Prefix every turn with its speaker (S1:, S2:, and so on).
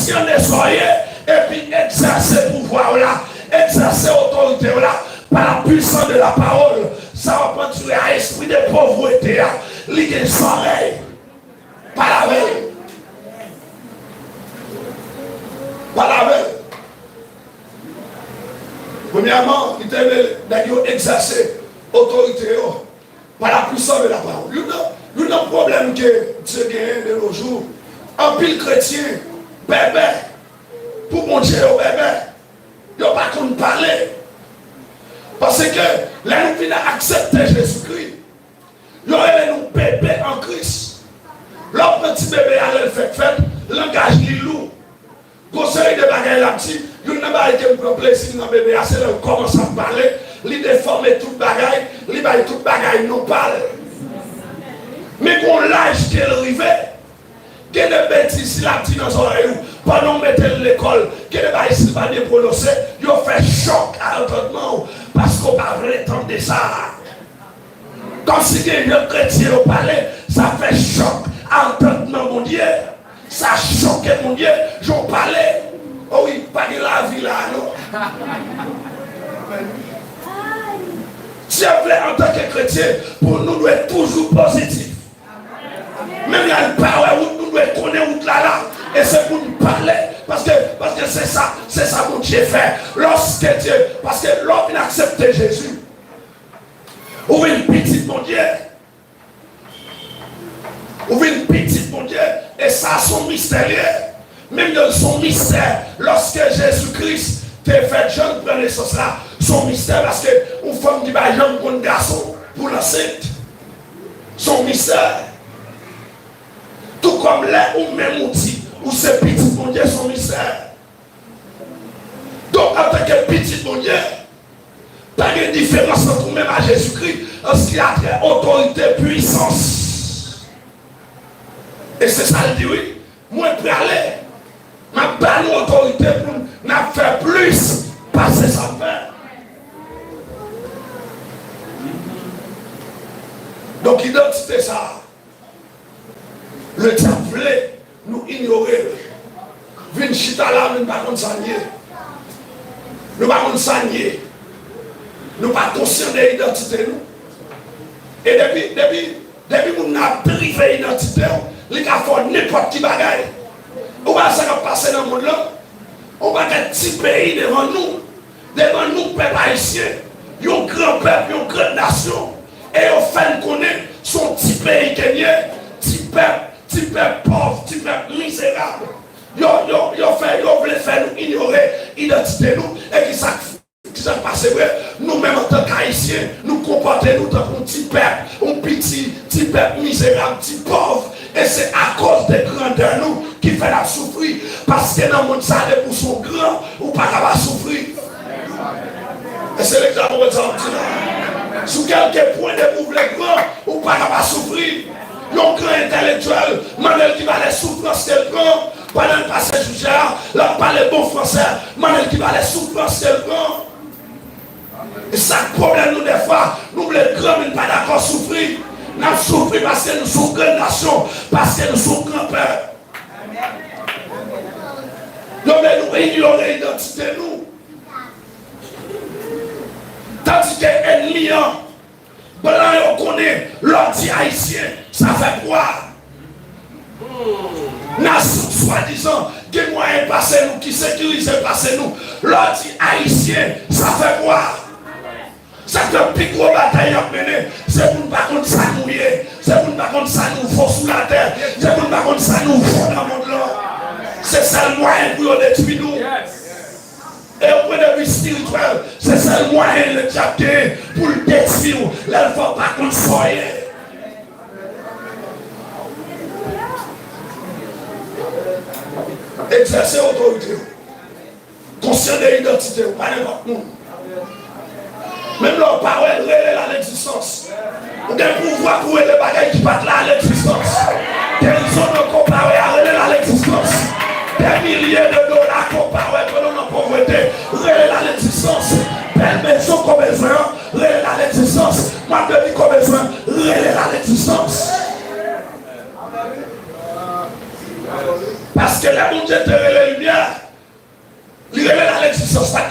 S1: conscient de soyez et puis exercer pouvoir là, exercer autorité là, par la puissance de la parole. Ça va prendre sur l'esprit de pauvreté, l'idée zòrèy, pas la veille. Pas la veille. Premièrement, il devait exercer autorité par la puissance de la parole. Nous avons un problème que Dieu gagne de nos jours. En pile chrétien, bébé, pour mon Dieu, bébé, il n'y a pas qu'on parler. Parce que là, nous venons accepter Jésus-Christ. Nous avons un bébé en Christ. Leur petit bébé allait le faire, langage lourd. Conseil de bagaille là-dessus, il n'a pas été un plaisir dans le bébé, c'est là où commence à parler, il déforme toute bagaille, il va toute bagaille, non parle. Mais quand l'âge qui est arrivé, qu'il y a des bêtises là dans les oreilles, pendant que mettre l'école, qu'il y a des bêtises pas bien prononcées, il fait choc à l'entendement, parce qu'on va prétendre ça. Quand si un chrétien au palais, ça fait choc à l'entendement, mon Dieu. Ça choquait mon Dieu, j'en parlais. Oh oui, pas de la vie là, non. Dieu voulait en tant que chrétien, pour nous doit être toujours positif. Même il y a une parole où nous devons connaître là. Et c'est pour nous parler. Parce que c'est ça que Dieu fait. Lorsque Dieu, parce que l'homme accepte Jésus. Ou une petite mon Dieu. Ou une petite mon Dieu. Et ça, son mystérieux. Même dans son mystère, lorsque Jésus-Christ t'a fait jeune prendre naissance là, son mystère, parce qu'une femme qui va jeune pour un garçon, pour l'enceinte, son mystère. Tout comme là, ou même outil, ou ce petit mon Dieu, son mystère. Donc, en tant que petit mon Dieu, pas de différence entre nous-mêmes à Jésus-Christ, parce qu'il a très autorité, puissance. Et c'est ça le dit, oui. Moi, je peux aller. Ma bonne autorité pour nous faire plus passer sa fin. Donc, identité ça. Le diable voulait nous ignorer. Vin chita là, nous ne pas s'ennuyer. Nous ne pas s'ennuyer. Nous ne pas conscients de l'identité. Et depuis nous avons privé l'identité, nous avons fait n'importe qui bagaille. On va se passer dans le monde là. On va être un petit pays devant nous, peuple haïtien. Un grand peuple, une grande nation. Et on fait connaître son petit pays kenyan, petit peuple pauvre, petit peuple misérable. Ils voulaient faire nous ignorer l'identité nous. Et qui s'est passé, nous-mêmes en tant qu'haïtiens, nous comportons nous comme un petit peuple, un petit peuple misérable, petit pauvre. Et c'est à cause des grandeurs nous qui fait la souffrir. Parce que dans le monde, ça pour son grand, ou pas capable de souffrir. Et c'est l'exemple de ça. Sous quelques points de mouvement grand, ou pas capable de souffrir. Un grand intellectuel, Manuel qui va les souffrances qu'elle prend, pendant le passage du genre, là, parle bon français, Manuel qui va les souffrances qu'elle prend. Et ça, le problème, nous, des fois, nous, les grands, nous ne pas d'accord souffrir. Nous souffrons parce que nous sommes grande nation, parce que nous sommes grand-père. Nous devons ignorer l'identité, nous. Tandis que l'ennemi, blanc, on connaît l'anti-haïtien, ça fait quoi? Nation, soi-disant, des moyens passés nous, qui sécurisent passés nous. L'anti-haïtien, ça fait quoi? C'est un plus gros bataille à mener. C'est pour ne pas contre ça nous mouiller. C'est pour ne pas contre ça nous faux sous la terre. C'est pour ne pas contre ça nous faux dans le monde là. C'est ça le moyen pour détruire nous. Et au point de vue spirituel, c'est ça le moyen de diable pour le détruire. Là, il ne faut pas qu'on soit. Exercer autorité. Conscient de l'identité, pas n'importe nous. Même leur parole relève à l'existence. On a un pouvoir pour les bagages qui battent là à l'existence. Des zones comparées à relève à l'existence. Des milliers de dollars comparés pendant la pauvreté, relève à l'existence. Belle maison comme besoin, relève à l'existence. Ma belle comme besoin, relève à l'existence. Parce que la bon Dieu te relève la lumière. Il relève l'existence.